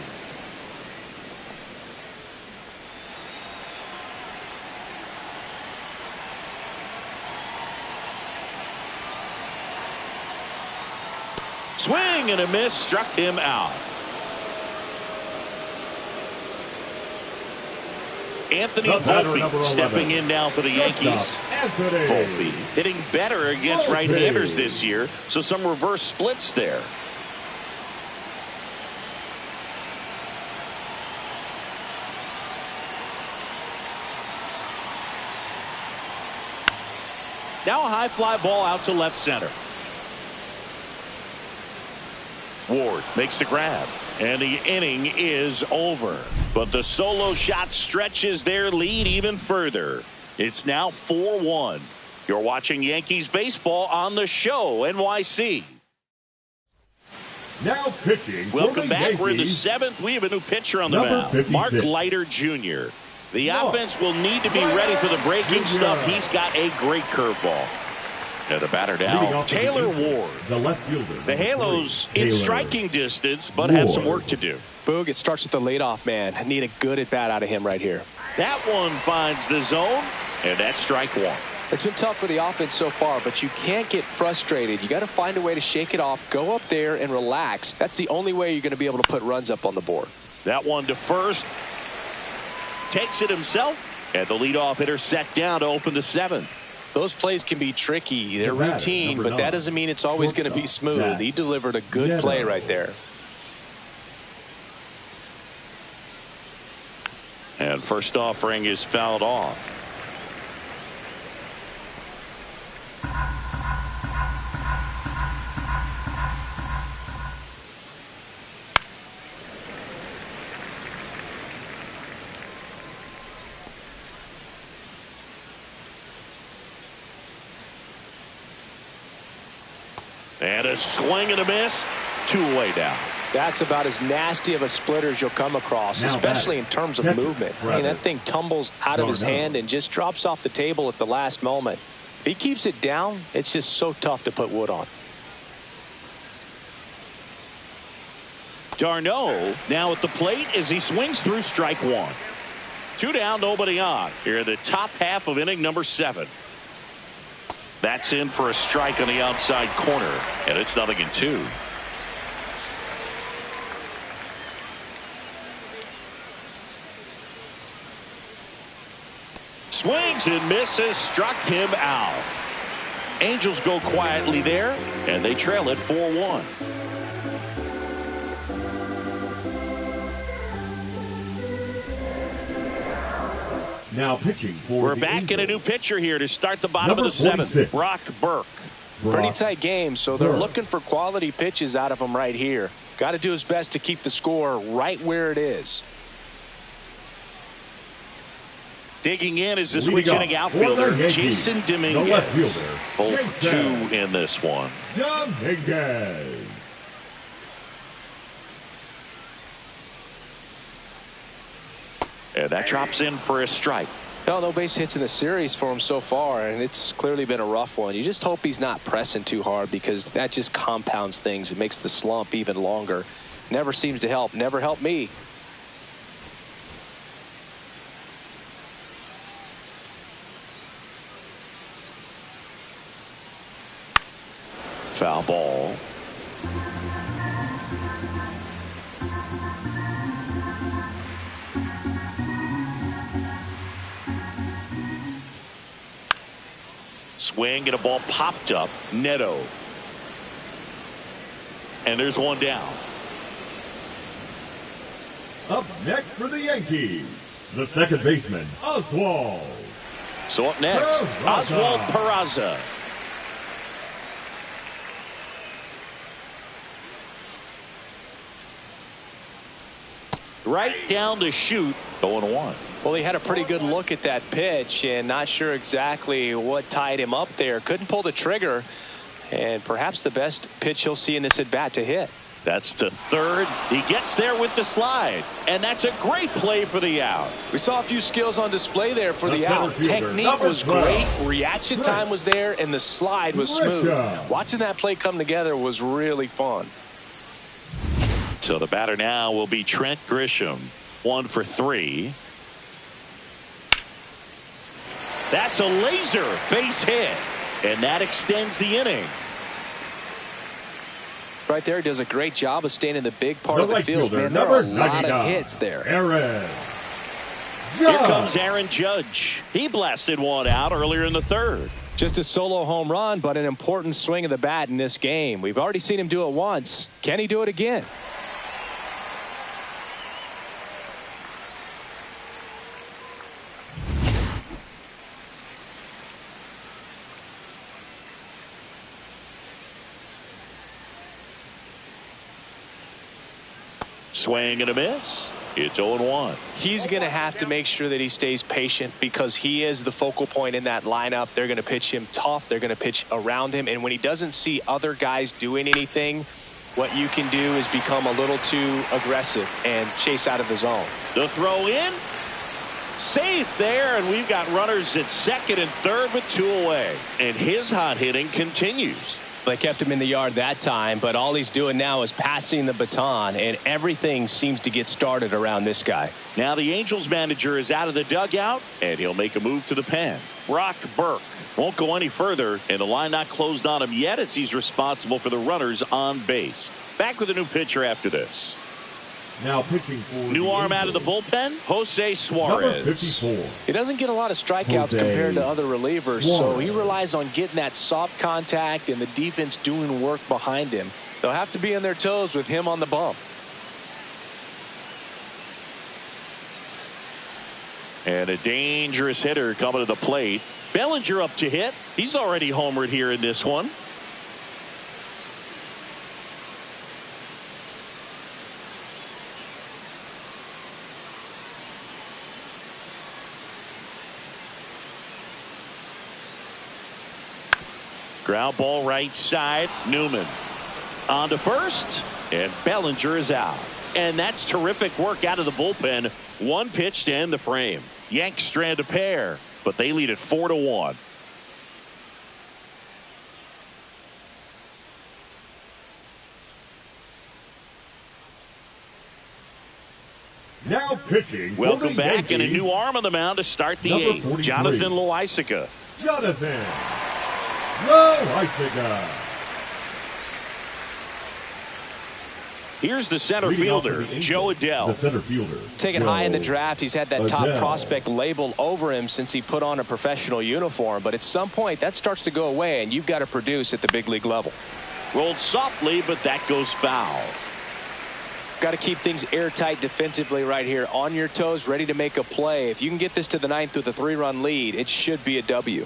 Swing and a miss, struck him out. Anthony Volpe stepping in now for the Yankees. Volpe hitting better against right-handers this year, so some reverse splits there. Now a high fly ball out to left center. Ward makes the grab, and the inning is over. But the solo shot stretches their lead even further. It's now 4-1. You're watching Yankees baseball on the show, NYC. Now pitching. Welcome back. Yankees. We're in the 7th. We have a new pitcher on the mound, Mark Leiter Jr. The offense will need to be ready for the breaking stuff. He's got a great curveball. And the batter now, Taylor Ward. The left fielder. The Halos in striking distance, but have some work to do. Boog, it starts with the leadoff man. I need a good at bat out of him right here. That one finds the zone, and that's strike one. It's been tough for the offense so far, but you can't get frustrated. You got to find a way to shake it off, go up there and relax. That's the only way you're going to be able to put runs up on the board. That one to first. Takes it himself, and the leadoff hitter set down to open the 7th. Those plays can be tricky. They're routine, but that doesn't mean it's always going to be smooth. He delivered a good play right there. And first offering is fouled off. And a swing and a miss. 2-away down. That's about as nasty of a splitter as you'll come across, especially in terms of movement. I mean, that thing tumbles out of his hand and just drops off the table at the last moment. If he keeps it down, it's just so tough to put wood on. Darno now at the plate as he swings through strike one. 2 down, nobody on. Here in the top half of inning number 7. That's in for a strike on the outside corner, and it's 0-2. Swings and misses, struck him out. Angels go quietly there, and they trail it 4-1. Now pitching for We're back in a new pitcher here to start the bottom of the 7th. Brock Burke. Pretty tight game, so they're looking for quality pitches out of him right here. Got to do his best to keep the score right where it is. Digging in is the switch hitting outfielder, Jason Dominguez. Both 2 in this one. Dominguez. And that drops in for a strike. Well, no base hits in the series for him so far, and it's clearly been a rough one. You just hope he's not pressing too hard because that just compounds things. It makes the slump even longer. Never seems to help. Never helped me. Foul ball. Swing and a ball popped up. Neto. And there's one down. Up next for the Yankees, the second baseman, Oswald. So up next, Oswald Peraza. Right down the chute, 0-1. Well, he had a pretty good look at that pitch and not sure exactly what tied him up there. Couldn't pull the trigger, and perhaps the best pitch he'll see in this at bat to hit. That's to third. He gets there with the slide, and that's a great play for the out. We saw a few skills on display there for the out. Technique was great, reaction time was there, and the slide was smooth. Watching that play come together was really fun. So the batter now will be Trent Grisham. 1 for 3. That's a laser base hit, and that extends the inning. Right there, he does a great job of staying in the big part of the field. Man, there are a lot of hits there. Here comes Aaron Judge. He blasted one out earlier in the 3rd. Just a solo home run, but an important swing of the bat in this game. We've already seen him do it once. Can he do it again? Swing and a miss. It's 0-1. He's going to have to make sure that he stays patient because he is the focal point in that lineup. They're going to pitch him tough. They're going to pitch around him. And when he doesn't see other guys doing anything, what you can do is become a little too aggressive and chase out of the zone. The throw in. Safe there, and we've got runners at second and third with 2 away. And his hot hitting continues. They kept him in the yard that time, but all he's doing now is passing the baton, and everything seems to get started around this guy. Now the Angels manager is out of the dugout, and he'll make a move to the pen. Brock Burke won't go any further, and the line not closed on him yet as he's responsible for the runners on base. Back with a new pitcher after this. Now pitching for New arm out of the Angels, bullpen, Jose number Suarez. 54. He doesn't get a lot of strikeouts Jose compared to other relievers, so he Suarez. relies on getting that soft contact and the defense doing work behind him. They'll have to be on their toes with him on the bump. And a dangerous hitter coming to the plate. Bellinger up to hit. He's already homered here in this one. Ground ball right side. Newman on to first, and Bellinger is out. And that's terrific work out of the bullpen. One pitch to end the frame. Yanks strand a pair, but they lead it 4-1. Now pitching for Welcome the back, and a Yankees, new arm on the mound to start the number eighth. 43. Jonathan Loaisiga. Jonathan Loaisiga. Here's the center Leading off for fielder, the Angels, Joe Adell. The center fielder. Taken Joe high in the draft, he's had that top Adell. prospect label over him since he put on a professional uniform. But at some point, that starts to go away, and you've got to produce at the big league level. Rolled softly, but that goes foul. Got to keep things airtight defensively right here. On your toes, ready to make a play. If you can get this to the ninth with a 3-run lead, it should be a W.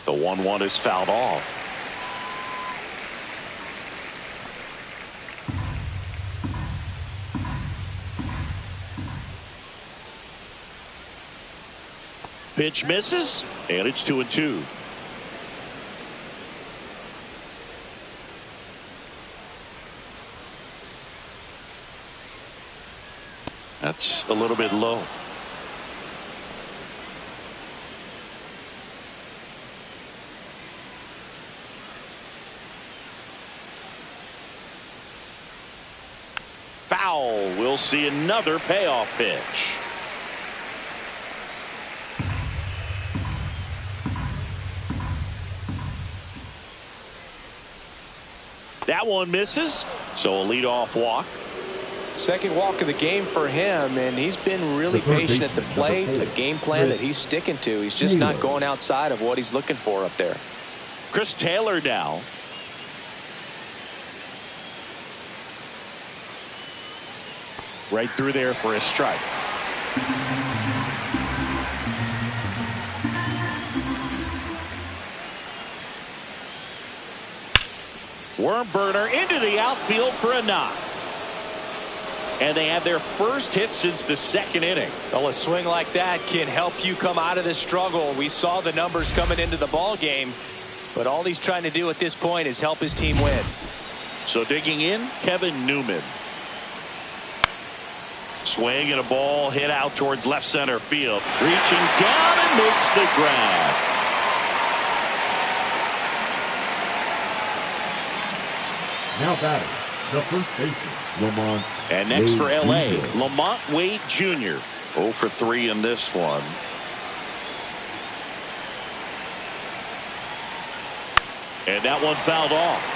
The 1-1 is fouled off. Pitch misses, and it's 2-2. That's a little bit low. Foul. We'll see another payoff pitch. That one misses, so a leadoff walk. Second walk of the game for him, and he's been really patient at the plate. A game plan that he's sticking to. He's just not going outside of what he's looking for up there. Chris Taylor now. Right through there for a strike. Worm burner into the outfield for a knock. And they have their first hit since the second inning. Well, a swing like that can help you come out of this struggle. We saw the numbers coming into the ball game, but all he's trying to do at this point is help his team win. So digging in, Kevin Newman. Swing and a ball hit out towards left center field. Reaching down and makes the grab. Now batting, the first baseman, Lamont. And next for Wade L.A., Jr. Lamont Wade Jr. 0 for 3 in this one. And that one fouled off.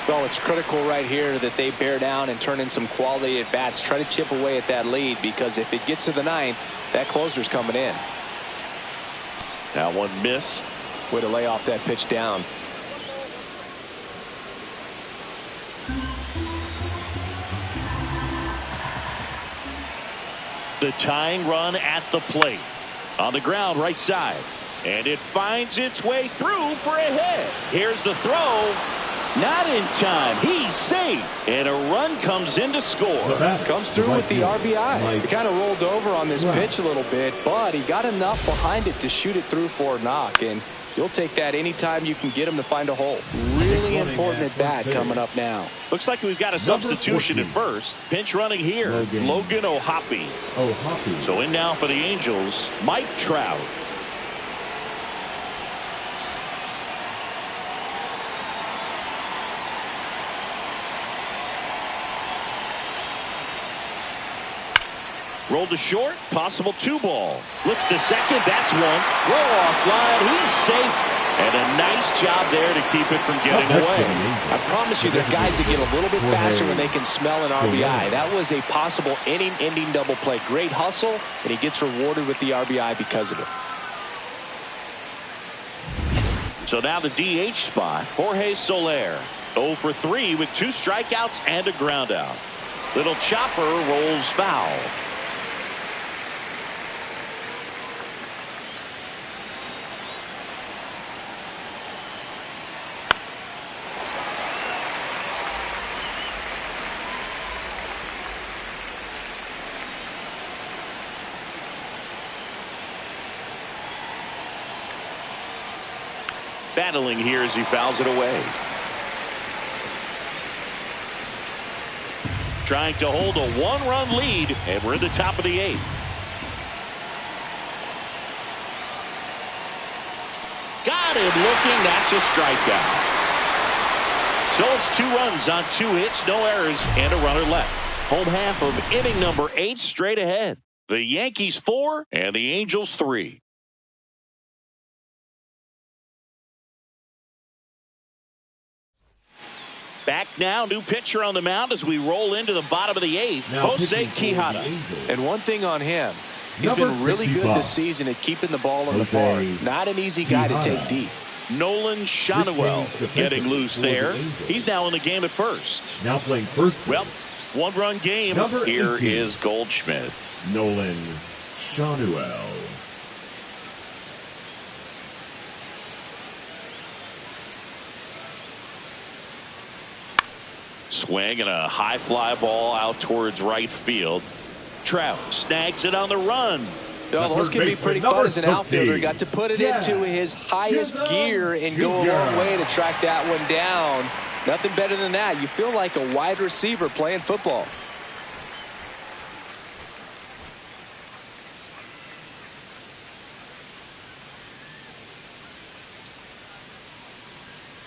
Well, it's critical right here that they bear down and turn in some quality at bats. Try to chip away at that lead, because if it gets to the ninth, that closer's coming in. That one missed. Way to lay off that pitch down. The tying run at the plate. On the ground right side. And it finds its way through for a hit. Here's the throw. Not in time. He's safe. And a run comes in to score. Comes through with the RBI. He kind of rolled over on this pitch a little bit, but he got enough behind it to shoot it through for a knock. And you'll take that anytime you can get him to find a hole. Really important at bat coming up now. Looks like we've got a substitution at first. Pinch running here. Logan O'Hoppe. So in now for the Angels, Mike Trout. Rolled to short, possible 2-ball. Looks to second, that's one. Throw off line, he's safe. And a nice job there to keep it from getting away. I promise you, they're guys that get a little bit faster when they can smell an RBI. That was a possible inning-ending double play. Great hustle, and he gets rewarded with the RBI because of it. So now the DH spot, Jorge Soler. 0 for 3 with 2 strikeouts and a ground out. Little chopper rolls foul. Battling here as he fouls it away. Trying to hold a 1-run lead, and we're in the top of the 8th. Got him looking. That's a strikeout. So it's 2 runs on 2 hits, no errors, and a runner left. Home half of inning number 8 straight ahead. The Yankees 4 and the Angels 3. Back now, new pitcher on the mound as we roll into the bottom of the 8th. Jose Quijada. And one thing on him, he's been really good this season at keeping the ball in the park. Not an easy guy to take deep. Nolan Schanuel getting loose there. He's now in the game at first. Now playing first. Well, 1-run game. Here is Goldschmidt. Nolan Schanuel. Swing and a high fly ball out towards right field. Trout snags it on the run. Those can be pretty fun as an outfielder. Got to put it into his highest gear and go a long way to track that one down. Nothing better than that. You feel like a wide receiver playing football.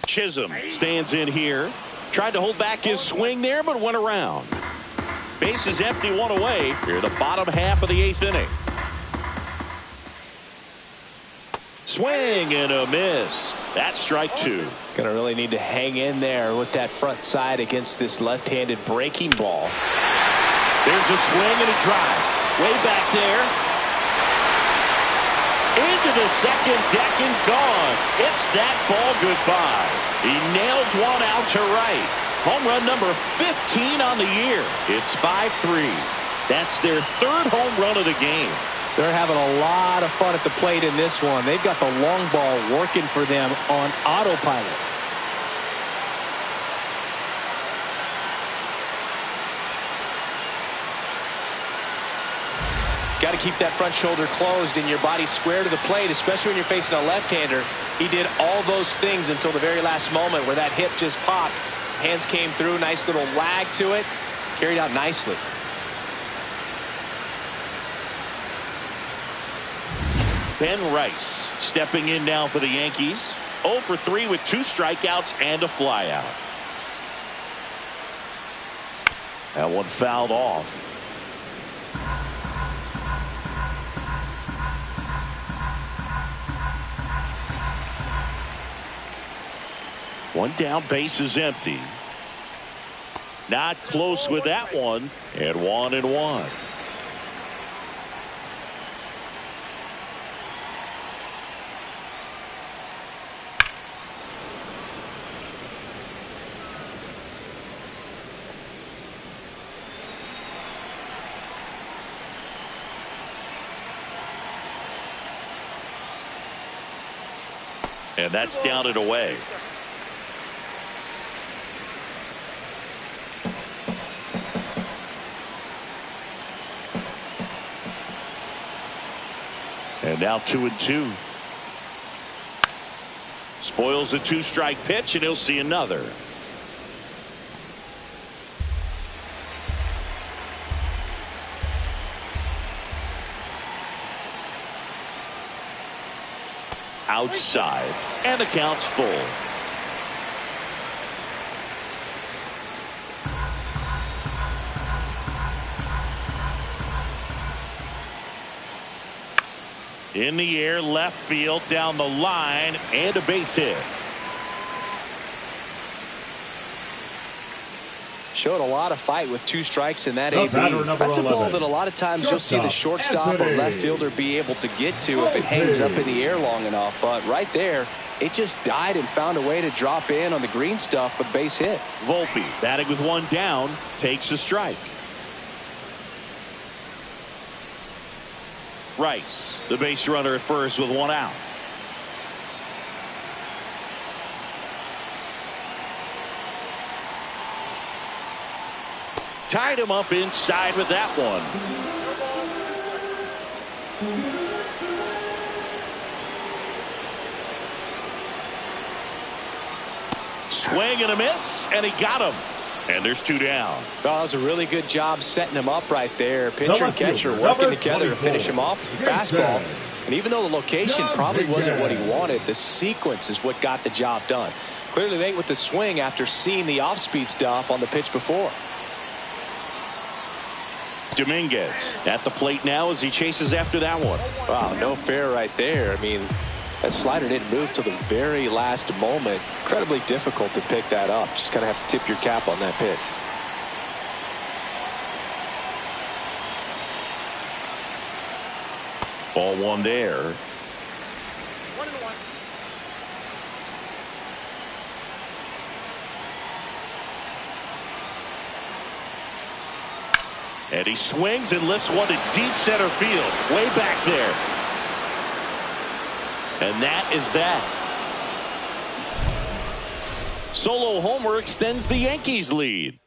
Chisholm stands in here. Tried to hold back his swing there, but went around. Base is empty, 1 away. Here, the bottom half of the 8th inning. Swing and a miss. That's strike 2. Gonna really need to hang in there with that front side against this left-handed breaking ball. There's a swing and a drive. Way back there. Into the second deck and gone. It's that ball goodbye. He nails one out to right. Home run number 15 on the year. It's 5-3. That's their 3rd home run of the game. They're having a lot of fun at the plate in this one. They've got the long ball working for them on autopilot. Got to keep that front shoulder closed and your body square to the plate, especially when you're facing a left-hander. He did all those things until the very last moment where that hip just popped. Hands came through, nice little lag to it. Carried out nicely. Ben Rice stepping in now for the Yankees. 0 for 3 with 2 strikeouts and a flyout. That one fouled off. One down, base is empty. Not close with that one, and 1-1. And that's down and away. And now 2-2. Spoils the 2-strike pitch, and he'll see another. Outside, and the count's full. In the air, left field, down the line, and a base hit. Showed a lot of fight with 2 strikes in that AB. That's a ball that a lot of times you'll see the shortstop or left fielder be able to get to if it hangs up in the air long enough. But right there, it just died and found a way to drop in on the green stuff for the base hit. Volpe, batting with 1 down, takes a strike. Rice, the base runner at first with 1 out. Tied him up inside with that one. Swing and a miss, and he got him. And there's 2 down. Oh, that was a really good job setting him up right there. Pitcher and catcher working together to finish him off with the fastball. And even though the location probably wasn't what he wanted, the sequence is what got the job done. Clearly late with the swing after seeing the off-speed stuff on the pitch before. Dominguez at the plate now as he chases after that one. Wow, no fair right there. I mean, that slider didn't move till the very last moment. Incredibly difficult to pick that up. Just kind of have to tip your cap on that pitch. Ball 1 there. 1-1. And he swings and lifts one to deep center field. Way back there. And that is that. Solo homer extends the Yankees lead.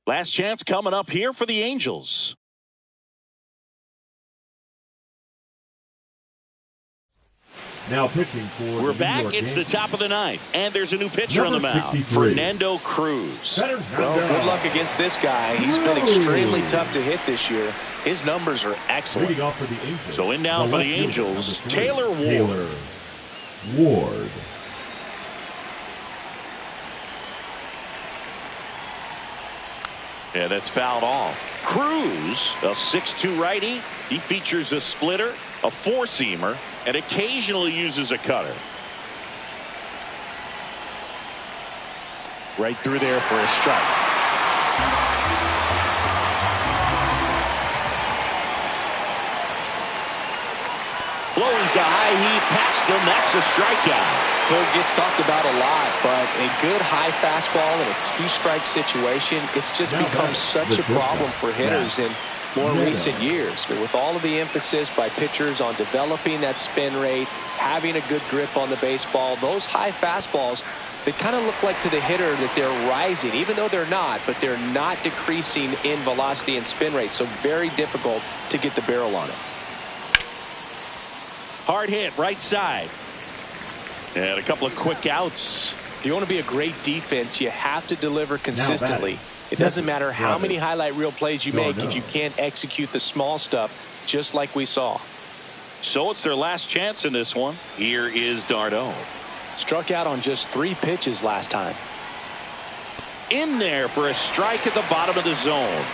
Last chance coming up here for the Angels. Now pitching for We're the back. New York It's Yankees. the top of the 9th. And there's a new pitcher on the Number mound. 63. Fernando Cruz. Well, good luck against this guy. He's been extremely tough to hit this year. His numbers are excellent. Leading off for the Angels. So in now for left the fielder, Angels, number 3, Taylor Ward. Taylor Ward. Yeah, that's fouled off. Cruz, a 6'2 righty. He features a splitter, a 4-seamer, and occasionally uses a cutter. Right through there for a strike. Blows the high heat past him. That's a strikeout. So it gets talked about a lot, but a good high fastball in a 2-strike situation, it's just become such a problem for hitters in more recent years. But with all of the emphasis by pitchers on developing that spin rate, having a good grip on the baseball, those high fastballs, they kind of look like to the hitter that they're rising, even though they're not, but they're not decreasing in velocity and spin rate. So very difficult to get the barrel on it. Hard hit, right side. And a couple of quick outs. If you want to be a great defense, you have to deliver consistently. It doesn't matter how many highlight reel plays you make if you can't execute the small stuff, just like we saw. So it's their last chance in this one. Here is Darno. Struck out on just 3 pitches last time. In there for a strike at the bottom of the zone.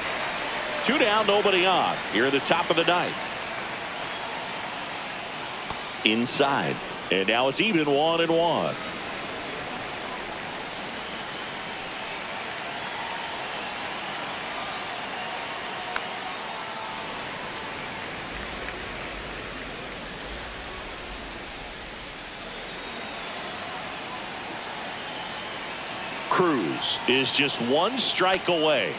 2 down, nobody on. Here at the top of the 9th. Inside. And now it's even 1-1. Cruz is just 1 strike away.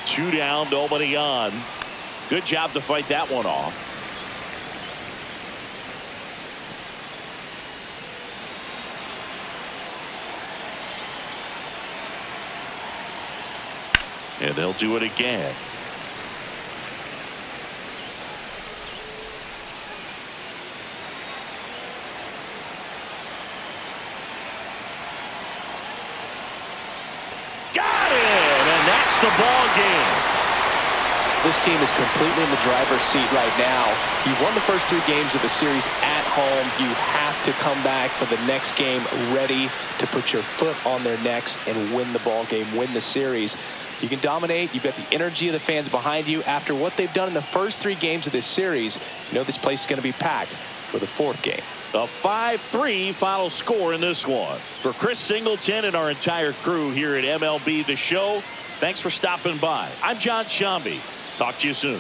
Two down, nobody on. Good job to fight that one off. And they'll do it again. Got it! And that's the ball game. This team is completely in the driver's seat right now. You won the first 3 games of the series at home. You have to come back for the next game ready to put your foot on their necks and win the ball game, win the series. You can dominate. You've got the energy of the fans behind you. After what they've done in the first 3 games of this series, you know this place is going to be packed for the 4th game. A 5-3 final score in this one. For Chris Singleton and our entire crew here at MLB The Show, thanks for stopping by. I'm John Shambi. Talk to you soon.